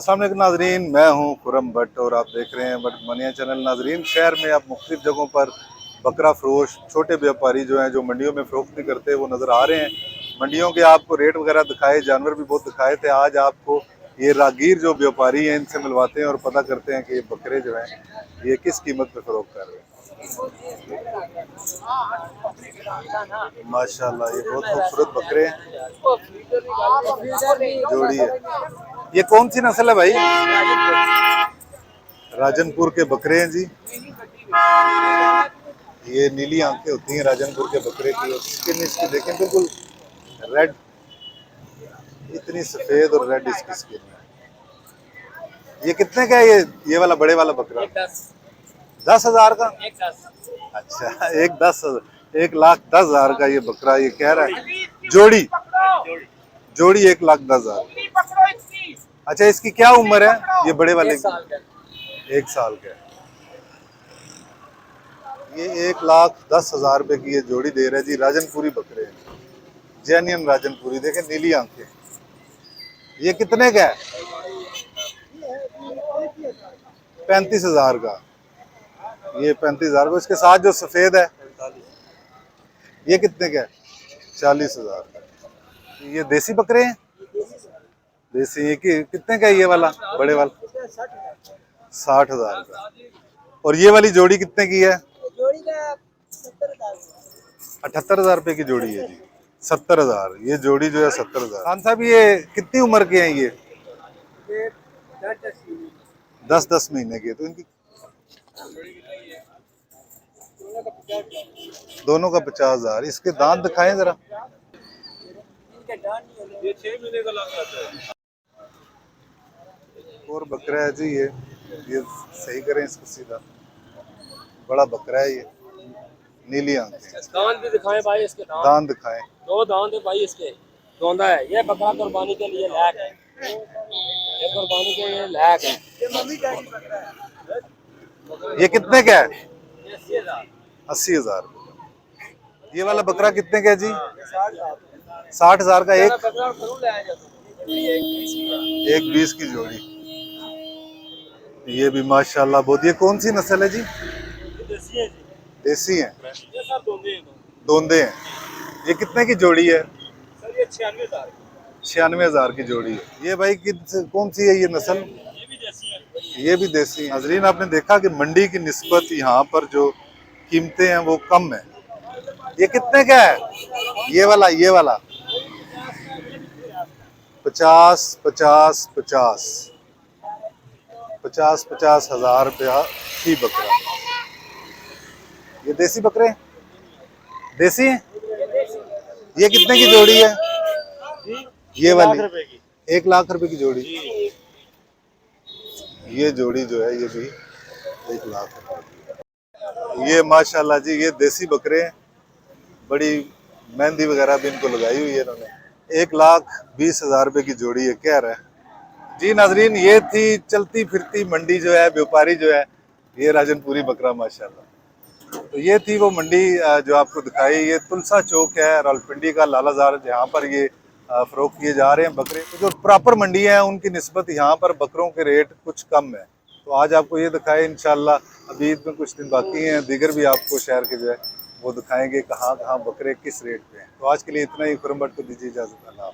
अस्सलाम वालेकुम नाजरीन, मैं हूं खुरम भट्ट और आप देख रहे हैं भट्ट मनिया चैनल। नाजरीन, शहर में आप मुख्तलिफ जगहों पर बकरा फरोश छोटे व्यापारी जो हैं जो मंडियों में फ़रोख्ती करते हैं वो नज़र आ रहे हैं। मंडियों के आपको रेट वगैरह दिखाए, जानवर भी बहुत दिखाए थे। आज आपको ये रागीर जो व्यापारी हैं इनसे मिलवाते हैं और पता करते हैं कि ये बकरे जो हैं ये किस कीमत पर फ़रोख्त कर रहे हैं। माशाल्लाह, ये बहुत खूबसूरत बकरे हैं, जोड़ी है। ये कौन सी नस्ल है भाई? राजनपुर के बकरे हैं जी। ये नीली आंखें होती हैं राजनपुर के बकरे की, और स्किन इसकी देखें बिल्कुल रेड, इतनी सफेद और रेड इसकी स्किन है। ये कितने का है ये वाला बड़े वाला बकरा? 10,000 का। अच्छा, 1,10,000 का ये बकरा ये कह रहा है। जोड़ी जोड़ी 1,10,000। अच्छा, इसकी क्या उम्र है ये बड़े वाले की? 1 साल का है। ये 1,10,000 रुपए की ये जोड़ी दे रहे हैं जी। राजनपुरी बकरे हैं, जेन्युइन राजनपुरी। देखें नीली आंखें। ये कितने का है? 35,000 का। ये 35,000 का। इसके साथ जो सफेद है ये कितने का है? 40,000 का। ये देसी बकरे हैं, देसी। ये कितने का है ये वाला बड़े वाला? 60,000 का। और ये वाली जोड़ी कितने की है? 78,000 रुपए की जोड़ी है जी। 70,000। ये जोड़ी जो है 70,000। खान साहब, ये कितनी उम्र के हैं ये? 10-10 महीने के। तो इनकी दोनों का 50,000। इसके दांत दिखाएं जरा। ये 6 महीने का लग जाता है। और बकरा है जी ये सही करें इसको सीधा। बड़ा बकरा है ये, नीली आंखें। दांत भी दिखाएं भाई, इसके दांत दिखाएं। 2 दांत है भाई इसके, दोंदा है। ये बकरा कुर्बानी के लिए लायक है, ये कुर्बानी के लिए लायक है। ये कितने का है? 80,000। 80,000। ये वाला बकरा कितने का है जी? 60,000 का। एक 1,20 की जोड़ी। ये भी माशाल्लाह बहुत। ये कौन सी नस्ल है जी? देसी है जी। देसी है। ये सर दोंदे हैं। ये कितने की जोड़ी है? सर ये 96,000। 96,000 की जोड़ी है। ये भाई कौन सी है ये नस्ल? ये भी देसी है। ये भी देसी है। नाजरीन, आपने देखा कि मंडी की निस्बत यहाँ पर जो कीमतें हैं वो कम है। ये कितने का है ये वाला? 50,000 रुपया ही बकरा। ये देसी बकरे देसी हैं। ये कितने की जोड़ी है ये वाली? 1,00,000 रुपए की जोड़ी। ये जोड़ी जो है ये भी 1,00,000 रुपए। ये माशाल्लाह जी, ये देसी बकरे हैं। बड़ी मेहंदी वगैरह भी इनको लगाई हुई है इन्होंने। 1,20,000 रुपए की जोड़ी है कह रहा है जी। नाजरीन, ये थी चलती फिरती मंडी जो है, व्यापारी जो है ये राजनपुरी बकरा माशाल्लाह। तो ये थी वो मंडी जो आपको दिखाई। ये तुलसा चौक है रावलपिंडी का, लालाजार, जहाँ पर ये फरोख्त किए जा रहे हैं बकरे। तो जो प्रॉपर मंडी है उनकी निस्बत यहाँ पर बकरों के रेट कुछ कम है। तो आज आपको ये दिखाए। इंशाल्लाह अभी ईद में कुछ दिन बाकी हैं, दीगर भी आपको शहर के जो है वो दिखाएंगे कहाँ कहाँ बकरे किस रेट पे हैं। तो आज के लिए इतना ही। खुरम भट्ट को दीजिए इजाज़त। अल्लाह।